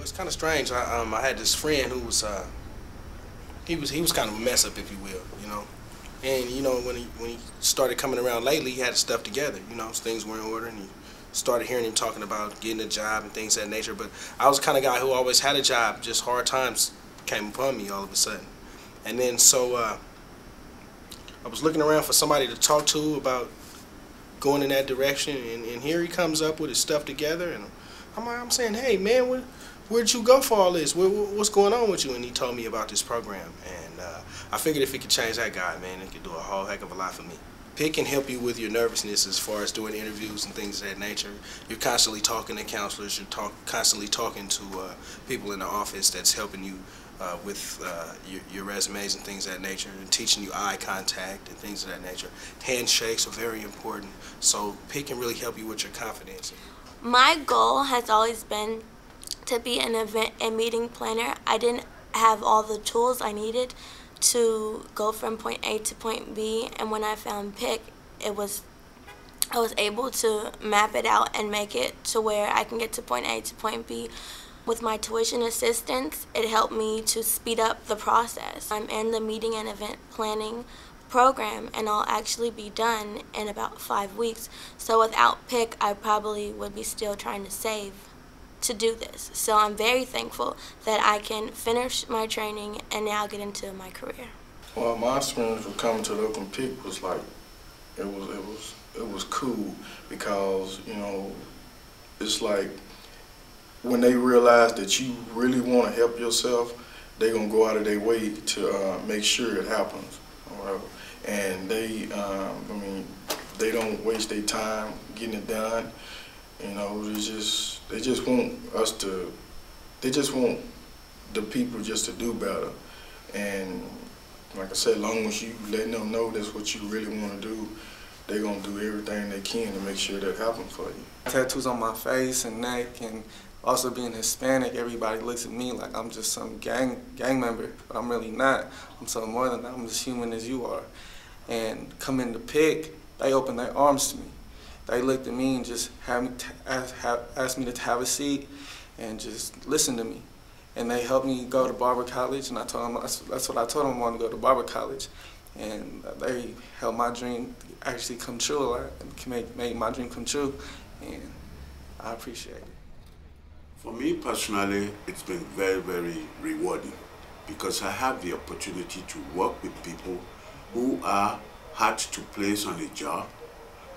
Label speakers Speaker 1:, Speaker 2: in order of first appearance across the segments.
Speaker 1: It's kind of strange. I had this friend who was he was kind of a mess up, if you will, you know. And you know, when he started coming around lately, he had his stuff together. You know, things were in order, and he started hearing him talking about getting a job and things of that nature. But I was the kind of guy who always had a job. Just hard times came upon me all of a sudden, and then so I was looking around for somebody to talk to about going in that direction, and here he comes up with his stuff together, and I'm saying, hey man, where'd you go for all this? What's going on with you? And he told me about this program, and I figured if it could change that guy, man, it could do a whole heck of a lot for me. PIC can help you with your nervousness as far as doing interviews and things of that nature. You're constantly talking to counselors. You're constantly talking to people in the office that's helping you with your resumes and things of that nature, and teaching you eye contact and things of that nature. Handshakes are very important, so PIC can really help you with your confidence.
Speaker 2: My goal has always been to be an event and meeting planner. I didn't have all the tools I needed to go from point A to point B, and when I found PIC, I was able to map it out and make it to where I can get to point A to point B. With my tuition assistance, it helped me to speed up the process. I'm in the meeting and event planning program, and I'll actually be done in about 5 weeks. So without PIC, I probably would be still trying to save to do this. So I'm very thankful that I can finish my training and now get into my career.
Speaker 3: Well, my experience with coming to the Oakland PIC was like, it was cool, because, you know, it's like when they realize that you really want to help yourself, they're going to go out of their way to make sure it happens. And they, I mean, they don't waste their time getting it done. You know, they just want us to, they just want the people just to do better. And like I said, as long as you letting them know that's what you really want to do, they're going to do everything they can to make sure that happens for you.
Speaker 4: Tattoos on my face and neck, and also being Hispanic, everybody looks at me like I'm just some gang member, but I'm really not. I'm something more than that. I'm as human as you are. And coming to PIC, they opened their arms to me. They looked at me and just asked me to have a seat and just listen to me. And they helped me go to barber college, and I told them that's what I told them, I wanted to go to barber college. And they helped my dream actually come true. Made my dream come true, and I appreciate it.
Speaker 5: For me personally, it's been very, very rewarding, because I have the opportunity to work with people who are hard to place on a job.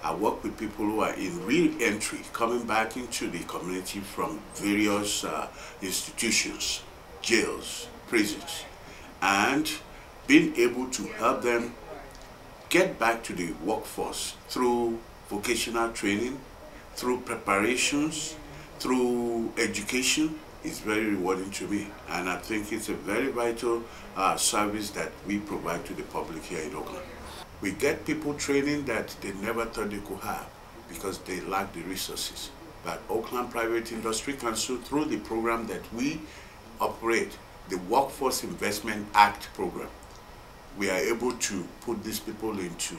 Speaker 5: I work with people who are in re-entry, coming back into the community from various institutions, jails, prisons, and being able to help them get back to the workforce through vocational training, through preparations, through education is very rewarding to me. And I think it's a very vital service that we provide to the public here in Oakland. We get people training that they never thought they could have because they lack the resources. But Oakland Private Industry Council, through the program that we operate, the Workforce Investment Act program, we are able to put these people into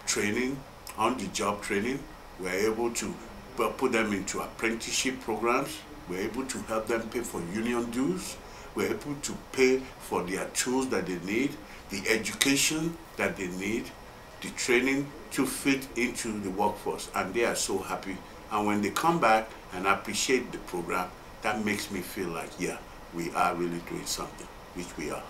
Speaker 5: training, on-the-job training. We are able to put them into apprenticeship programs. We're able to help them pay for union dues. We're able to pay for their tools that they need, the education that they need, the training to fit into the workforce. And they are so happy. And when they come back and appreciate the program, that makes me feel like, yeah, we are really doing something, which we are.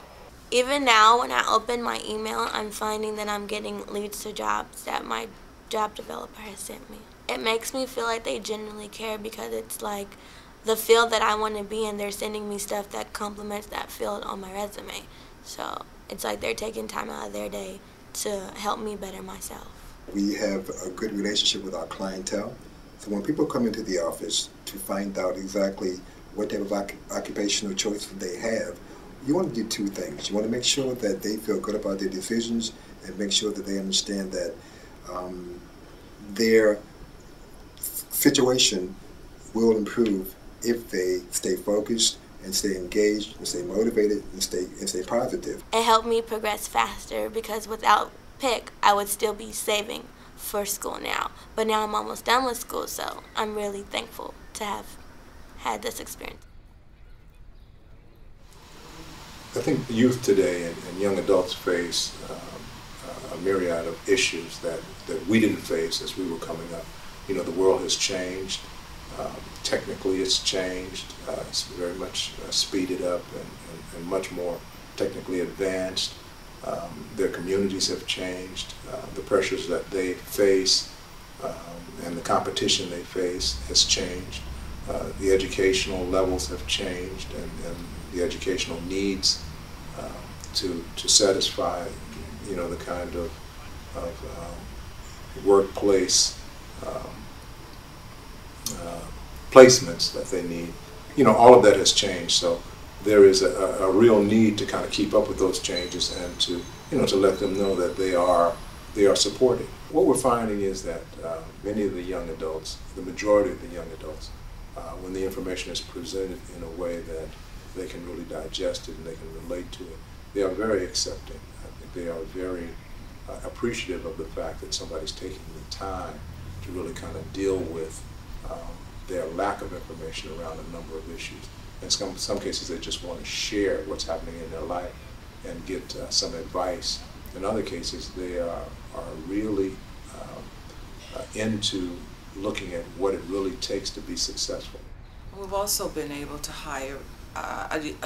Speaker 2: Even now, when I open my email, I'm finding that I'm getting leads to jobs that my job developer has sent me. It makes me feel like they genuinely care, because it's like the field that I want to be in, they're sending me stuff that complements that field on my resume. So it's like they're taking time out of their day to help me better myself.
Speaker 6: We have a good relationship with our clientele. So when people come into the office to find out exactly what type of occupational choice they have, you want to do two things. You want to make sure that they feel good about their decisions, and make sure that they understand that their situation will improve if they stay focused and stay engaged and stay motivated and stay positive.
Speaker 2: It helped me progress faster, because without PIC, I would still be saving for school now. But now I'm almost done with school, so I'm really thankful to have had this experience.
Speaker 7: I think youth today and young adults face a myriad of issues that we didn't face as we were coming up. You know, the world has changed. Technically, it's changed. It's very much speeded up and much more technically advanced. Their communities have changed. The pressures that they face and the competition they face has changed. The educational levels have changed, and the educational needs to satisfy, you know, the kind of workplace placements that they need. You know, all of that has changed. So there is a real need to kind of keep up with those changes and to, you know, to let them know that they are supported. What we're finding is that many of the young adults, the majority of the young adults, when the information is presented in a way that they can really digest it and they can relate to it, they are very accepting. I think they are very appreciative of the fact that somebody's taking the time to really kind of deal with their lack of information around a number of issues. In some cases, they just want to share what's happening in their life and get some advice. In other cases, they are really into looking at what it really takes to be successful.
Speaker 8: We've also been able to hire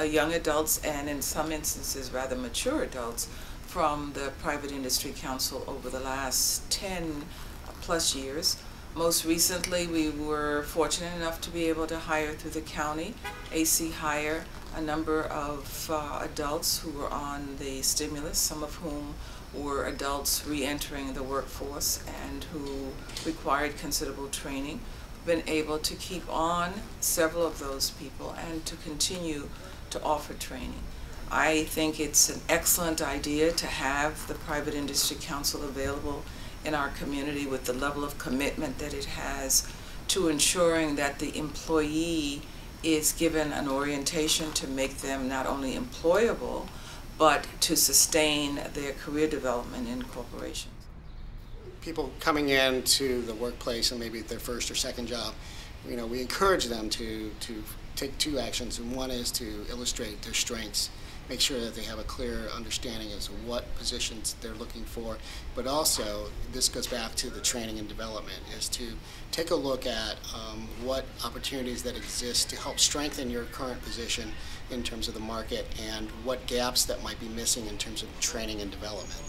Speaker 8: young adults, and in some instances rather mature adults, from the Private Industry Council over the last 10 plus years. Most recently, we were fortunate enough to be able to hire through the county, AC hire, a number of adults who were on the stimulus, some of whom were adults re-entering the workforce and who required considerable training. We've been able to keep on several of those people and to continue to offer training. I think it's an excellent idea to have the Private Industry Council available in our community with the level of commitment that it has to ensuring that the employee is given an orientation to make them not only employable, but to sustain their career development in corporations.
Speaker 9: People coming into the workplace and maybe their first or second job, you know, we encourage them to take two actions, and one is to illustrate their strengths, make sure that they have a clear understanding as to what positions they're looking for, but also, this goes back to the training and development, is to take a look at what opportunities that exist to help strengthen your current position in terms of the market and what gaps that might be missing in terms of training and development.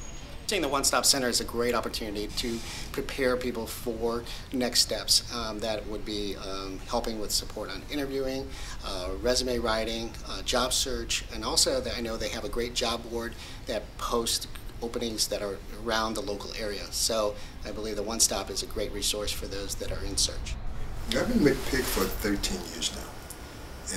Speaker 9: The One Stop Center is a great opportunity to prepare people for next steps. That would be helping with support on interviewing, resume writing, job search, and also I know they have a great job board that posts openings that are around the local area. So I believe the One Stop is a great resource for those that are in search.
Speaker 6: I've been with PIC for 13 years now,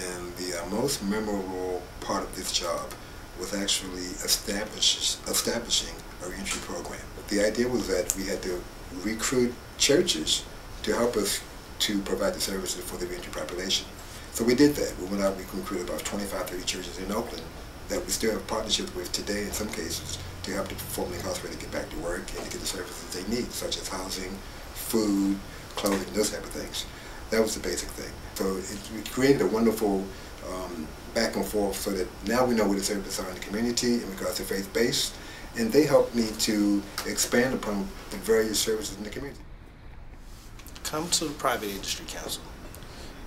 Speaker 6: and the most memorable part of this job was actually establishing our entry program. The idea was that we had to recruit churches to help us to provide the services for the entry population. So we did that. We went out, we recruited about 25, 30 churches in Oakland that we still have partnerships with today in some cases to help the formerly incarcerated get back to work and to get the services they need, such as housing, food, clothing, those type of things. That was the basic thing. So it created a wonderful back and forth so that now we know where the services are in the community in regards to faith-based, and they help me to expand upon the various services in the community.
Speaker 1: Come to the Private Industry Council.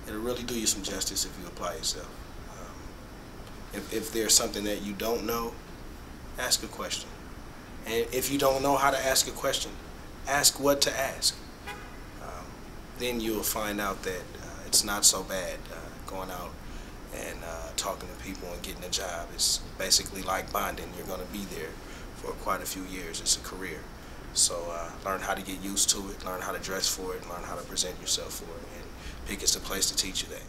Speaker 1: It'll really do you some justice if you apply yourself. If there's something that you don't know, ask a question. And if you don't know how to ask a question, ask what to ask. Then you'll find out that it's not so bad going out and talking to people and getting a job. It's basically like bonding. You're going to be there for quite a few years. It's a career. So learn how to get used to it, learn how to dress for it, learn how to present yourself for it, and PIC is the place to teach you that.